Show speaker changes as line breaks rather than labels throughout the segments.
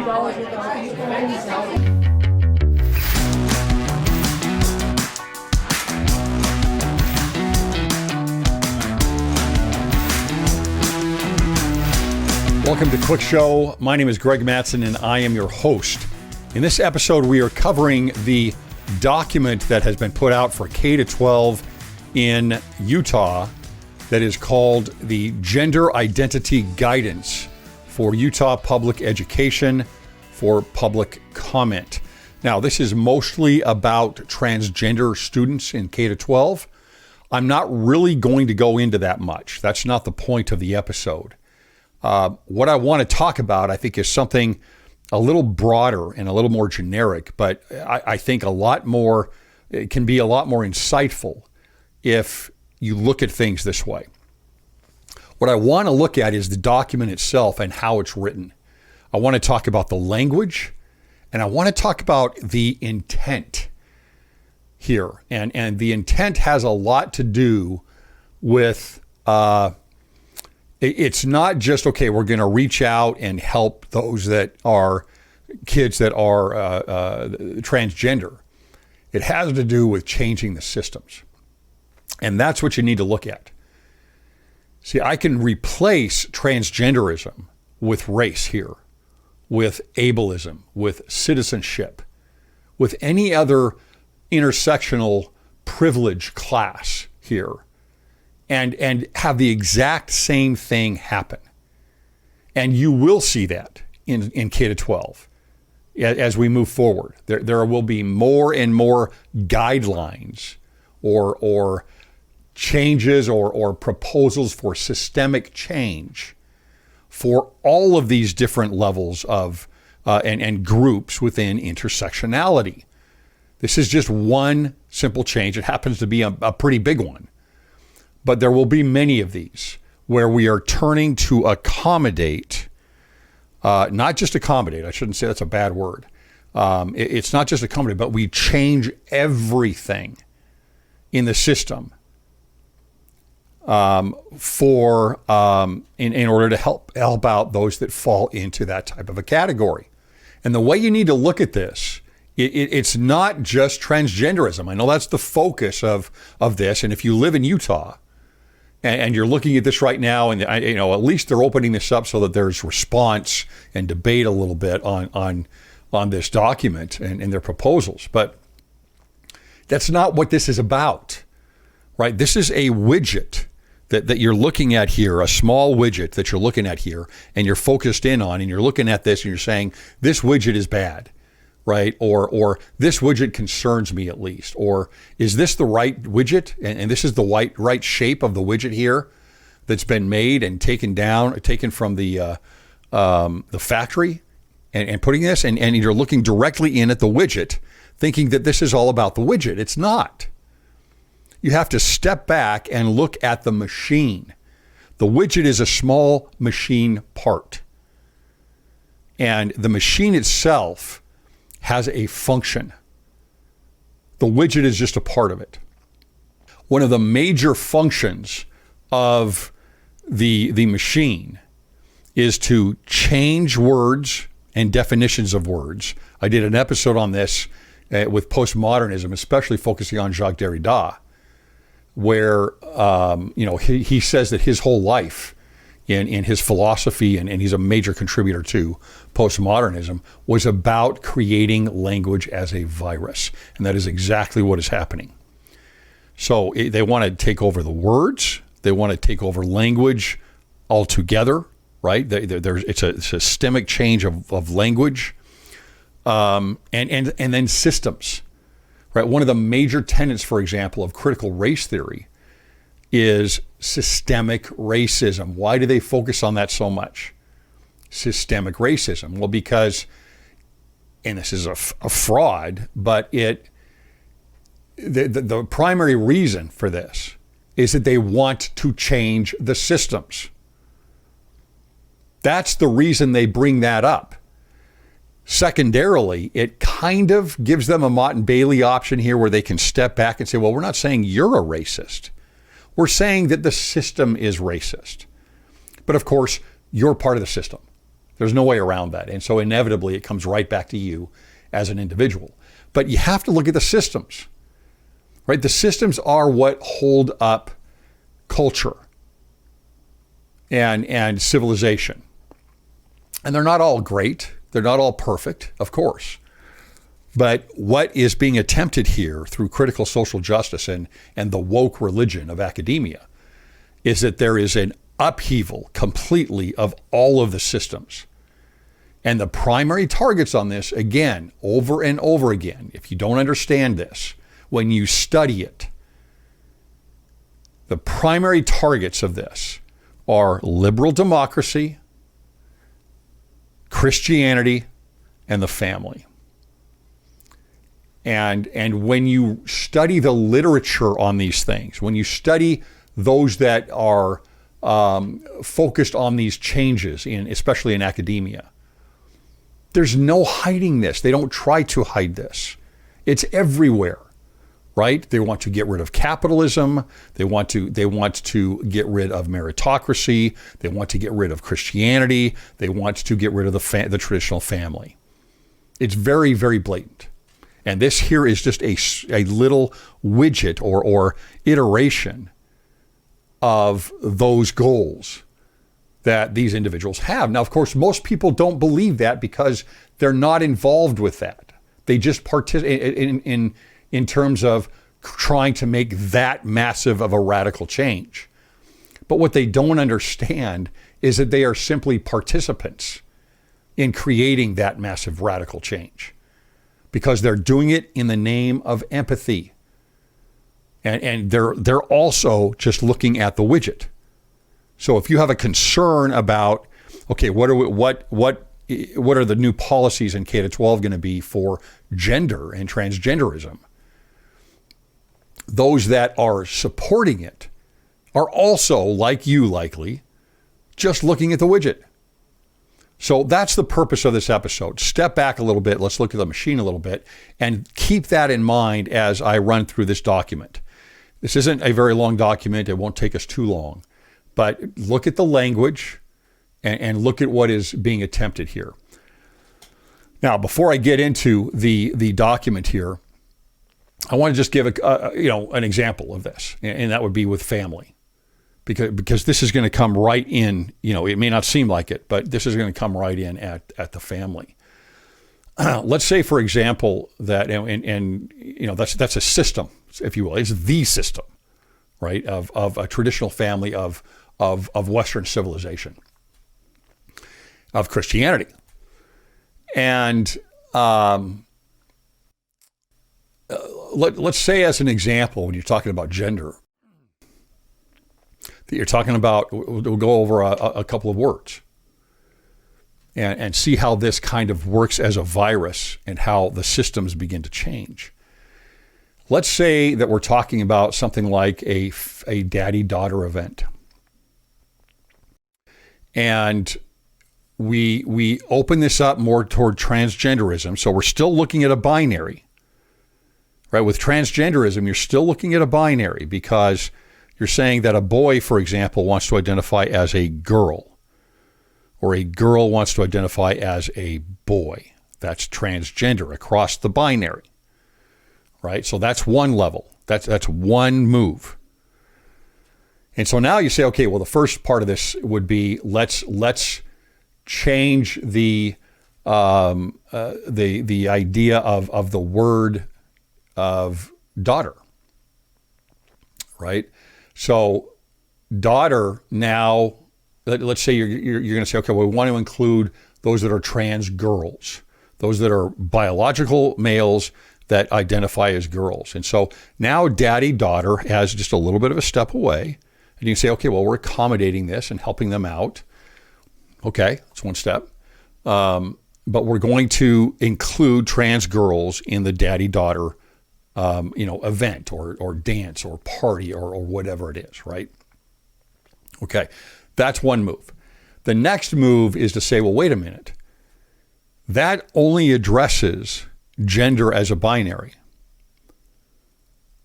Welcome to Cwic Show. My name is Greg Mattson and I am your host. In this episode, we are covering the document that has been put out for K-12 in Utah that is called the Gender Identity Guidance for Utah Public Education for Public Comment. Now, this is mostly about transgender students in K-12. I'm not really going to go into that much. That's not the point of the episode. What I want to talk about, I think, is something a little broader and a little more generic, but I think it can be a lot more insightful if you look at things this way. What I want to look at is the document itself and how it's written. I want to talk about the language, and I want to talk about the intent here. And the intent has a lot to do with it's not just, okay, we're going to reach out and help those that are kids that are transgender. It has to do with changing the systems. And that's what you need to look at. See, I can replace transgenderism with race here, with ableism, with citizenship, with any other intersectional privilege class here. And have the exact same thing happen. And you will see that in K-12 as we move forward. There will be more and more guidelines or changes or proposals for systemic change for all of these different levels of and groups within intersectionality. This is just one simple change. It happens to be a pretty big one. But there will be many of these where we are turning to accommodate, not just accommodate, I shouldn't say that's a bad word. It's not just accommodate, but we change everything in the system in order to help out those that fall into that type of a category. And the way you need to look at this, it's not just transgenderism. I know that's the focus of this. And if you live in Utah, and you're looking at this right now, and at least they're opening this up so that there's response and debate a little bit on this document and their proposals. But that's not what this is about, right? This is a widget that you're looking at here, a small widget that you're looking at here, and you're focused in on, and you're looking at this and you're saying, this widget is bad, right? Or this widget concerns me at least. Or is this the right widget? And this is the right shape of the widget here that's been made and taken from the factory and putting this, and you're looking directly in at the widget thinking that this is all about the widget. It's not. You have to step back and look at the machine. The widget is a small machine part. And the machine itself has a function. The widget is just a part of it. One of the major functions of the machine is to change words and definitions of words. I did an episode on this with postmodernism, especially focusing on Jacques Derrida, where he says that his whole life in his philosophy, and he's a major contributor to postmodernism, was about creating language as a virus. And that is exactly what is happening. So they want to take over the words. They want to take over language altogether, right? It's a systemic change of language. And then systems, right? One of the major tenets, for example, of critical race theory is systemic racism. Why do they focus on that so much? Systemic racism. Well, because, and this is a fraud, but the primary reason for this is that they want to change the systems. That's the reason they bring that up. Secondarily, it kind of gives them a Mott and Bailey option here where they can step back and say, well, we're not saying you're a racist. We're saying that the system is racist. But of course, you're part of the system. There's no way around that. And so inevitably it comes right back to you as an individual. But you have to look at the systems, right? The systems are what hold up culture and civilization. And they're not all great. They're not all perfect, of course. But what is being attempted here through critical social justice and the woke religion of academia is that there is an upheaval completely of all of the systems. And the primary targets on this, again, over and over again, if you don't understand this, when you study it, the primary targets of this are liberal democracy, Christianity, and the family. And when you study the literature on these things, when you study those that are focused on these changes, especially in academia, there's no hiding this. They don't try to hide this. It's everywhere, right? They want to get rid of capitalism. They want to get rid of meritocracy. They want to get rid of Christianity. They want to get rid of the traditional family. It's very, very blatant. And this here is just a little widget or iteration of those goals that these individuals have. Now, of course, most people don't believe that because they're not involved with that. They just participate in terms of trying to make that massive of a radical change. But what they don't understand is that they are simply participants in creating that massive radical change, because they're doing it in the name of empathy. And they're also just looking at the widget. So if you have a concern about, okay, what are the new policies in K-12 going to be for gender and transgenderism? Those that are supporting it are also, like you likely, just looking at the widget. So that's the purpose of this episode. Step back a little bit. Let's look at the machine a little bit and keep that in mind as I run through this document. This isn't a very long document. It won't take us too long. But look at the language and look at what is being attempted here. Now, before I get into the document here, I want to just give an example of this, and that would be with family. Because this is going to come right in, it may not seem like it, but this is going to come right in at the family. Let's say, for example, that, that's a system, if you will. It's the system, right, of a traditional family of Western civilization, of Christianity. And let's say, as an example, when you're talking about gender, that you're talking about, we'll go over a couple of words and see how this kind of works as a virus and how the systems begin to change. Let's say that we're talking about something like a daddy-daughter event. And we open this up more toward transgenderism. So we're still looking at a binary, right? With transgenderism, you're still looking at a binary because you're saying that a boy, for example, wants to identify as a girl, or a girl wants to identify as a boy. That's transgender across the binary, right? So that's one level. That's one move. And so now you say, okay, well, the first part of this would be let's change the idea of the word of daughter, right? So daughter now, let's say you're going to say, okay, well, we want to include those that are trans girls, those that are biological males that identify as girls. And so now daddy-daughter has just a little bit of a step away. And you can say, okay, well, we're accommodating this and helping them out. Okay, that's one step. But we're going to include trans girls in the daddy-daughter event or dance or party or whatever it is, right? Okay, that's one move. The next move is to say, well, wait a minute. That only addresses gender as a binary.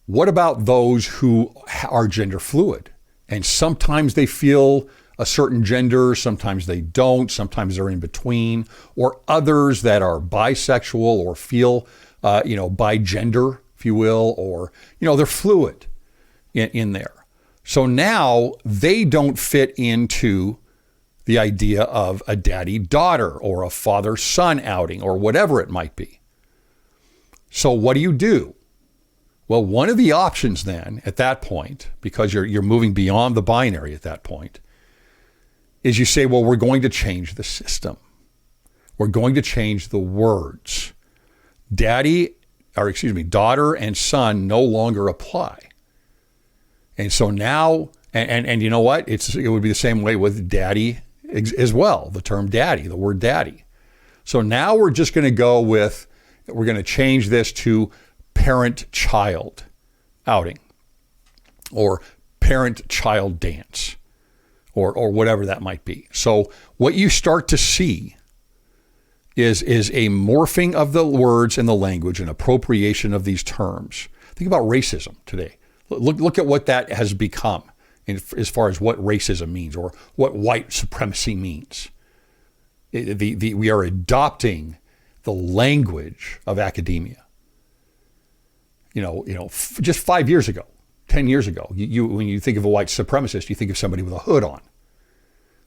What about those who are gender fluid? And sometimes they feel a certain gender, sometimes they don't, sometimes they're in between, or others that are bisexual or feel, bigender, if you will, or, they're fluid in there. So now they don't fit into the idea of a daddy-daughter or a father-son outing or whatever it might be. So what do? Well, one of the options then at that point, because you're moving beyond the binary at that point, is you say, well, we're going to change the system. We're going to change the words. Daughter and son no longer apply. And so now, and you know what? It would be the same way with daddy as well, the term daddy, the word daddy. So now we're just going to we're going to change this to parent-child outing or parent-child dance or whatever that might be. So what you start to see is a morphing of the words and the language and appropriation of these terms. Think about racism today. Look at what that has become as far as what racism means or what white supremacy means. We are adopting the language of academia. Just 5 years ago, 10 years ago, when you think of a white supremacist, you think of somebody with a hood on,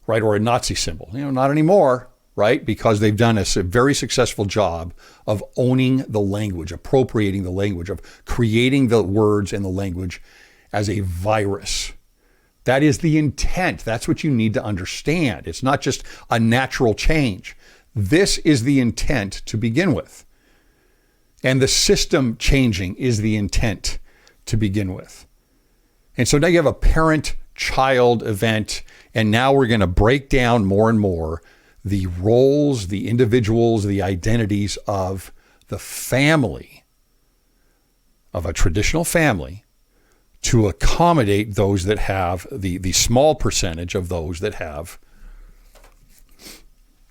right? Or a Nazi symbol. Not anymore, right? Because they've done a very successful job of owning the language, appropriating the language, of creating the words and the language as a virus. That is the intent. That's what you need to understand. It's not just a natural change. This is the intent to begin with. And the system changing is the intent to begin with. And so now you have a parent-child event, and now we're going to break down more and more the roles, the individuals, the identities of the family, of a traditional family, to accommodate those that have the small percentage of those that have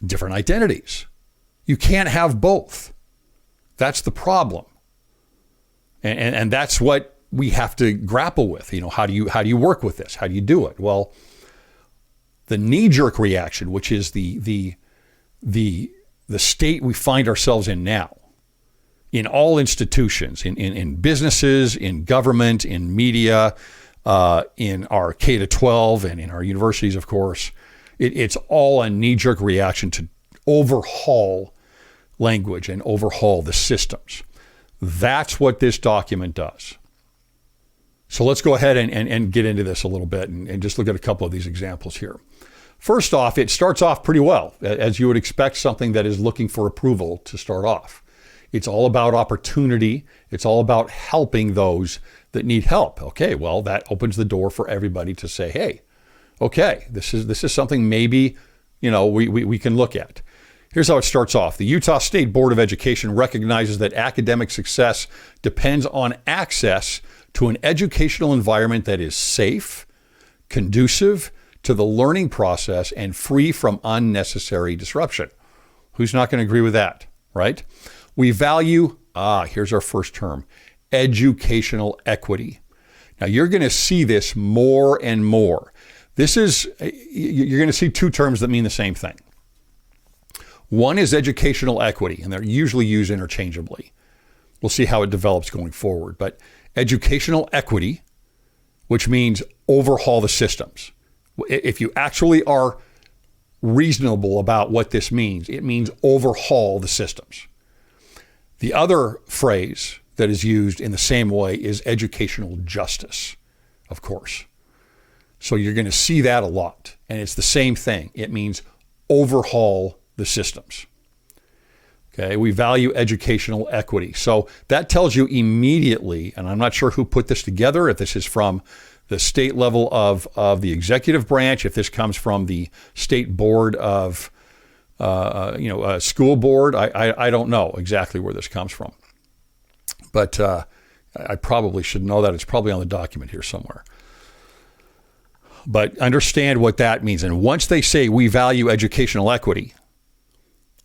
different identities. You can't have both. That's the problem. And that's what we have to grapple with. How do you work with this? How do you do it? Well, the knee-jerk reaction, which is the state we find ourselves in now, in all institutions, in businesses, in government, in media, in our K-12 and in our universities, of course, it's all a knee-jerk reaction to overhaul language and overhaul the systems. That's what this document does. So let's go ahead and get into this a little bit and just look at a couple of these examples here. First off, it starts off pretty well, as you would expect something that is looking for approval to start off. It's all about opportunity. It's all about helping those that need help. Okay, well, that opens the door for everybody to say, hey, okay, this is something maybe, we can look at. Here's how it starts off. The Utah State Board of Education recognizes that academic success depends on access to an educational environment that is safe, conducive to the learning process, and free from unnecessary disruption. Who's not going to agree with that, right? We value, here's our first term, educational equity. Now, you're going to see this more and more. You're going to see two terms that mean the same thing. One is educational equity, and they're usually used interchangeably. We'll see how it develops going forward. But educational equity, which means overhaul the systems. If you actually are reasonable about what this means, it means overhaul the systems. The other phrase that is used in the same way is educational justice, of course. So you're going to see that a lot. And it's the same thing. It means overhaul the systems. Okay, we value educational equity. So that tells you immediately, and I'm not sure who put this together, if this is from the state level of the executive branch, if this comes from the state board of, a school board, I don't know exactly where this comes from. But I probably should know that. It's probably on the document here somewhere. But understand what that means. And once they say we value educational equity,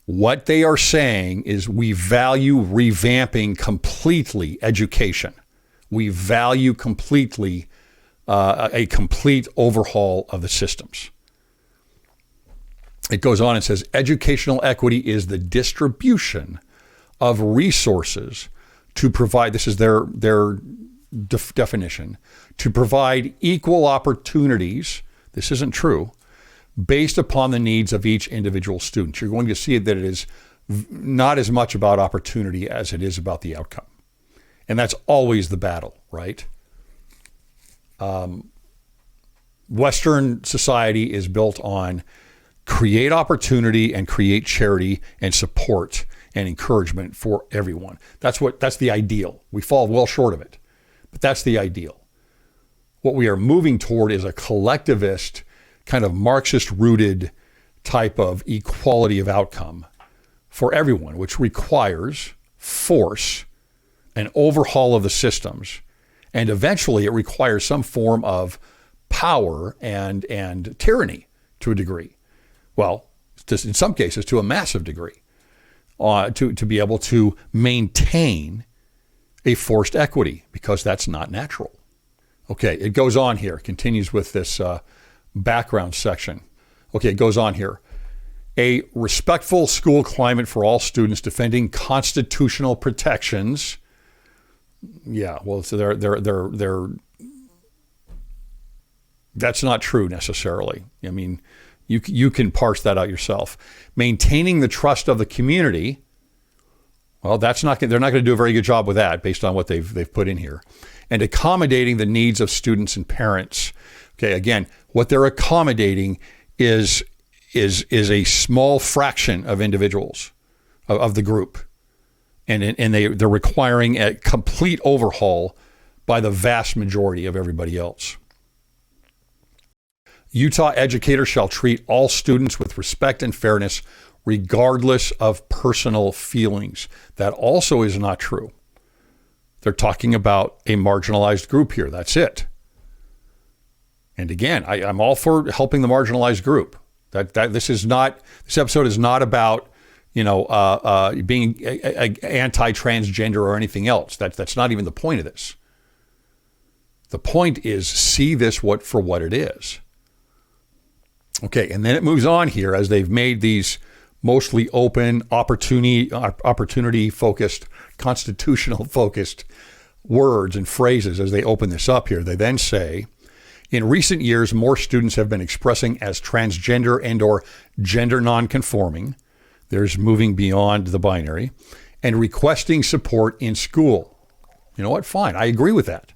what they are saying is we value revamping completely education. We value completely a complete overhaul of the systems. It goes on and says, educational equity is the distribution of resources to provide, this is their definition, to provide equal opportunities, this isn't true, based upon the needs of each individual student. You're going to see that it is not as much about opportunity as it is about the outcome. And that's always the battle, right? Western society is built on create opportunity and create charity and support and encouragement for everyone. That's the ideal. We fall well short of it, but that's the ideal. What we are moving toward is a collectivist, kind of Marxist-rooted type of equality of outcome for everyone, which requires force, an overhaul of the systems, and eventually it requires some form of power and tyranny to a degree. Well, just in some cases to a massive degree, to be able to maintain a forced equity, because that's not natural. Okay, it goes on here, continues with this background section. Okay, it goes on here. A respectful school climate for all students defending constitutional protections. Yeah, well, so they're that's not true necessarily. I mean, you can parse that out yourself. Maintaining the trust of the community. Well, they're not going to do a very good job with that based on what they've put in here. And accommodating the needs of students and parents. Okay, again, what they're accommodating is a small fraction of individuals of the group. And they're requiring a complete overhaul by the vast majority of everybody else. Utah educators shall treat all students with respect and fairness, regardless of personal feelings. That also is not true. They're talking about a marginalized group here. That's it. And again, I'm all for helping the marginalized group. This episode is not about being anti-transgender or anything else. That's not even the point of this. The point is see this for what it is. Okay, and then it moves on here as they've made these mostly open, opportunity-focused, constitutional-focused words and phrases as they open this up here. They then say, in recent years, more students have been expressing as transgender and or gender non-conforming. There's moving beyond the binary, and requesting support in school. You know what? Fine. I agree with that.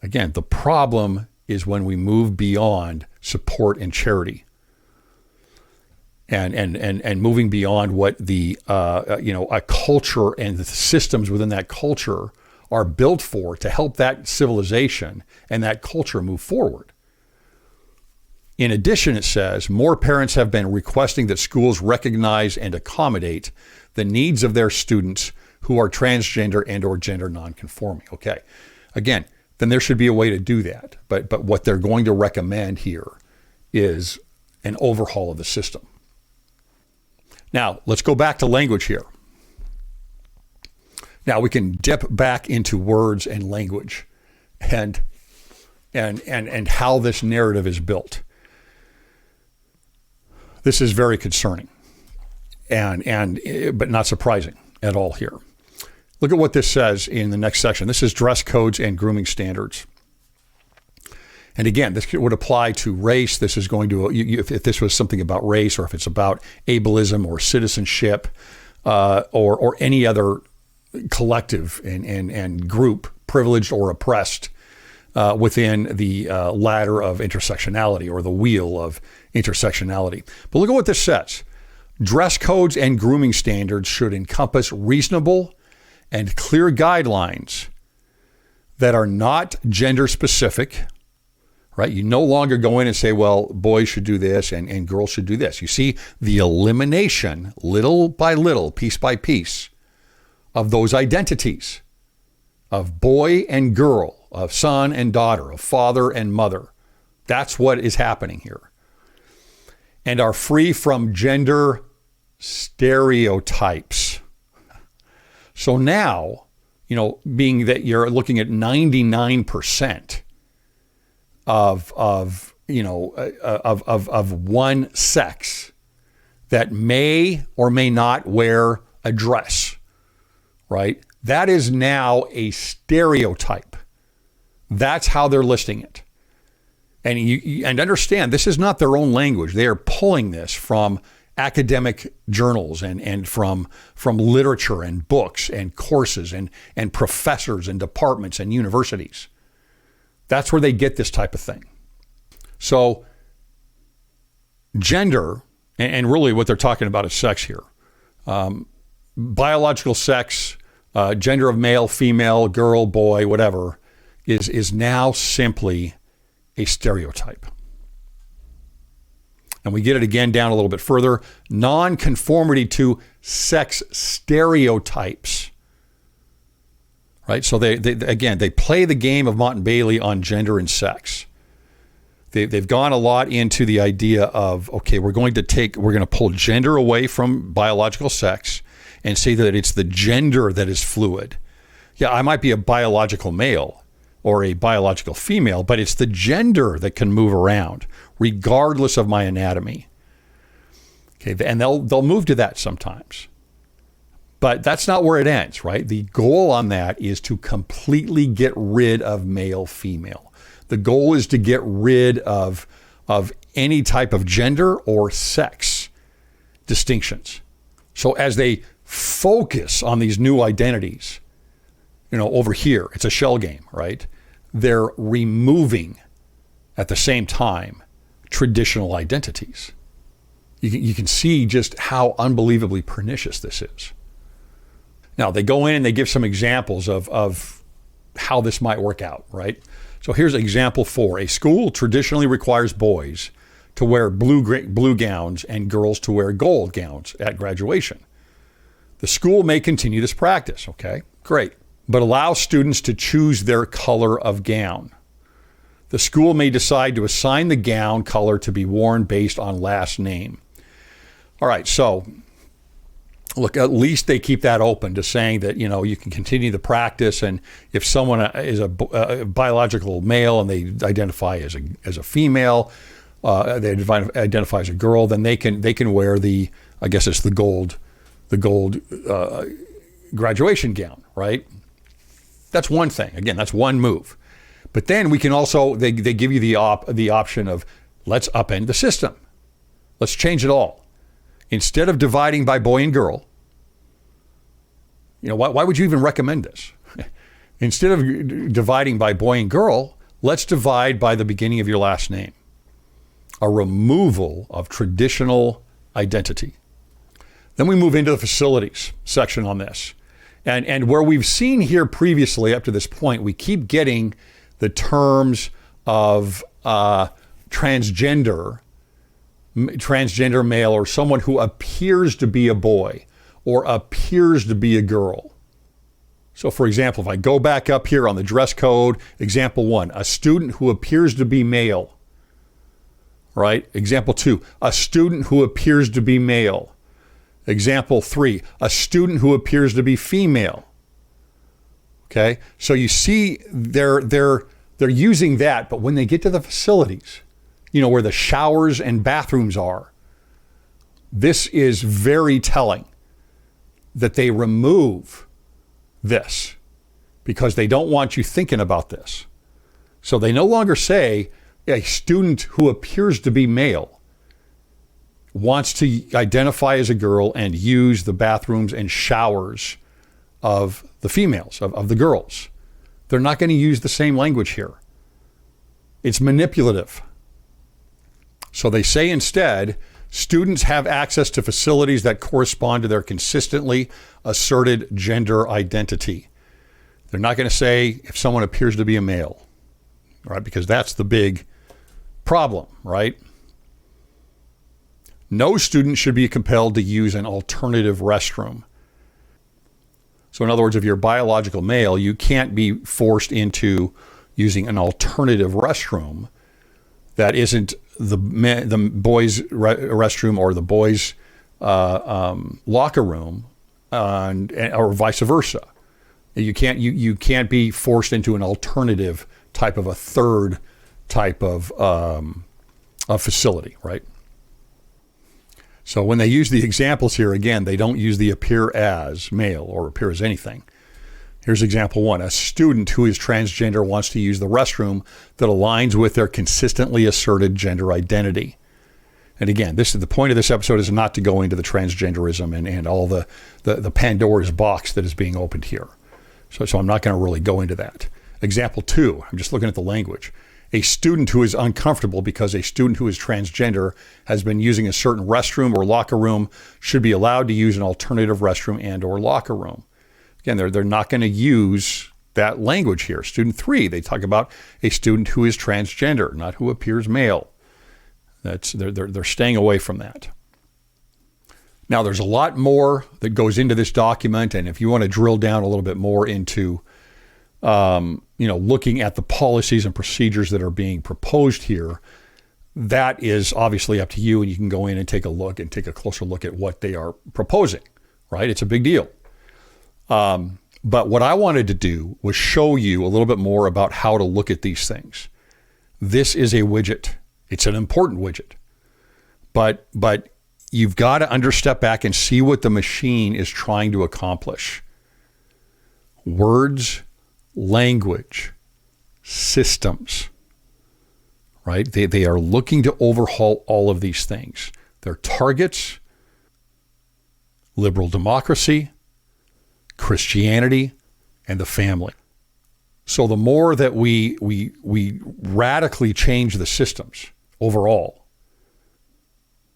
Again, the problem is when we move beyond support and charity, and moving beyond what the a culture and the systems within that culture are built for to help that civilization and that culture move forward. In addition, it says, more parents have been requesting that schools recognize and accommodate the needs of their students who are transgender and or gender nonconforming. Okay, again, then there should be a way to do that. But what they're going to recommend here is an overhaul of the system. Now, let's go back to language here. Now we can dip back into words and language and how this narrative is built. This is very concerning but not surprising at all here. Look at what this says in the next section. This is dress codes and grooming standards. And again, this would apply to race. This is going to, if this was something about race, or if it's about ableism or citizenship, or any other collective and group, privileged or oppressed, within the ladder of intersectionality or the wheel of intersectionality. But look at what this says. Dress codes and grooming standards should encompass reasonable and clear guidelines that are not gender specific, right? You no longer go in and say, well, boys should do this and girls should do this. You see the elimination, little by little, piece by piece, of those identities of boy and girl, of son and daughter, of father and mother. That's what is happening here. And are free from gender stereotypes. So now, being that you're looking at 99% of of one sex that may or may not wear a dress, right? That is now a stereotype. That's how they're listing it. And understand, this is not their own language. They are pulling this from academic journals and from literature and books and courses and professors and departments and universities. That's where they get this type of thing. So gender, and really what they're talking about is sex here. Biological sex, gender of male, female, girl, boy, whatever, is now simply a stereotype. And we get it again down a little bit further. Non-conformity to sex stereotypes. Right? So they play the game of Mott and Bailey on gender and sex. They've gone a lot into the idea of, okay, we're going to pull gender away from biological sex and say that it's the gender that is fluid. Yeah, I might be a biological male or a biological female, but it's the gender that can move around regardless of my anatomy. Okay, and they'll move to that sometimes. But that's not where it ends, right? The goal on that is to completely get rid of male, female. The goal is to get rid of any type of gender or sex distinctions. So as they focus on these new identities, over here, it's a shell game, right? They're removing at the same time traditional identities. You can see just how unbelievably pernicious this is. Now, they go in and they give some examples of how this might work out, right? So here's example 4. A school traditionally requires boys to wear blue gowns and girls to wear gold gowns at graduation. The school may continue this practice, okay? Great. But allow students to choose their color of gown. The school may decide to assign the gown color to be worn based on last name. All right, so look, at least they keep that open to saying that, you can continue the practice, and if someone is a biological male and they identify as a female, they identify as a girl, then they can wear the gold graduation gown, right? That's one thing. Again, that's one move. But then we can also, they give you the option of, let's upend the system. Let's change it all. Instead of dividing by boy and girl, why would you even recommend this? Instead of dividing by boy and girl, let's divide by the beginning of your last name. A removal of traditional identity. Then we move into the facilities section on this. And where we've seen here previously up to this point, we keep getting the terms of transgender male, or someone who appears to be a boy or appears to be a girl. So for example, if I go back up here on the dress code, example 1, a student who appears to be male, right? Example 2, a student who appears to be male. Example 3, a student who appears to be female. Okay, so you see they're using that, but when they get to the facilities, where the showers and bathrooms are, this is very telling that they remove this because they don't want you thinking about this. So they no longer say a student who appears to be male wants to identify as a girl and use the bathrooms and showers of the females, of the girls. They're not going to use the same language here. It's manipulative. So they say instead, students have access to facilities that correspond to their consistently asserted gender identity. They're not going to say if someone appears to be a male, right? Because that's the big problem, right? No student should be compelled to use an alternative restroom. So in other words, if you're a biological male, you can't be forced into using an alternative restroom that isn't the boys' restroom or the boys' locker room, or vice versa. You can't be forced into an alternative type of a third type of facility, right? So when they use the examples here, again, they don't use the appear as male or appear as anything. Here's example 1. A student who is transgender wants to use the restroom that aligns with their consistently asserted gender identity. And again, this is the point of this episode is not to go into the transgenderism and all the Pandora's box that is being opened here. So I'm not going to really go into that. Example 2, I'm just looking at the language. A student who is uncomfortable because a student who is transgender has been using a certain restroom or locker room should be allowed to use an alternative restroom and or locker room. Again, they're not going to use that language here. Student 3, they talk about a student who is transgender, not who appears male. They're staying away from that. Now, there's a lot more that goes into this document, and if you want to drill down a little bit more into looking at the policies and procedures that are being proposed here, that is obviously up to you, and you can go in and take a closer look at what they are proposing, right? It's a big deal. But what I wanted to do was show you a little bit more about how to look at these things. This is a widget. It's an important widget. But you've got to step back and see what the machine is trying to accomplish. Words, language, systems, right? They are looking to overhaul all of these things. Their targets: liberal democracy, Christianity, and the family. So the more that we radically change the systems overall,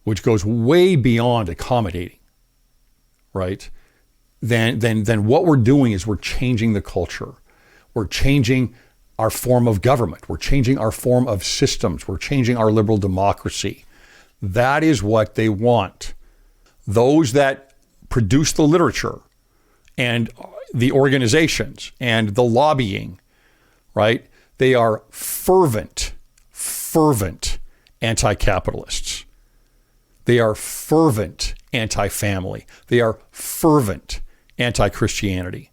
which goes way beyond accommodating, right? Then what we're doing is we're changing the culture. We're changing our form of government. We're changing our form of systems. We're changing our liberal democracy. That is what they want. Those that produce the literature and the organizations and the lobbying, right? They are fervent anti-capitalists. They are fervent anti-family. They are fervent anti-Christianity.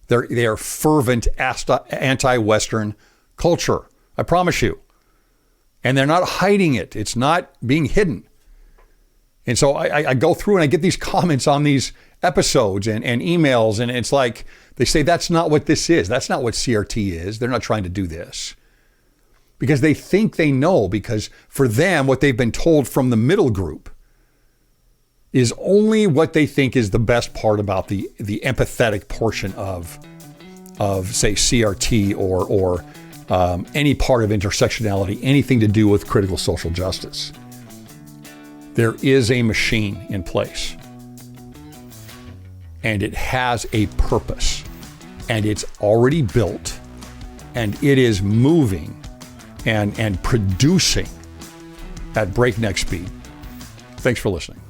They are fervent anti-Western culture. I promise you. And they're not hiding it. It's not being hidden. And so I go through and I get these comments on these episodes and emails, and it's like they say, that's not what this is. That's not what CRT is. They're not trying to do this. Because they think they know, because for them, what they've been told from the middle group is only what they think is the best part about the empathetic portion of say, CRT or any part of intersectionality, anything to do with critical social justice. There is a machine in place, and it has a purpose, and it's already built, and it is moving and producing at breakneck speed. Thanks for listening.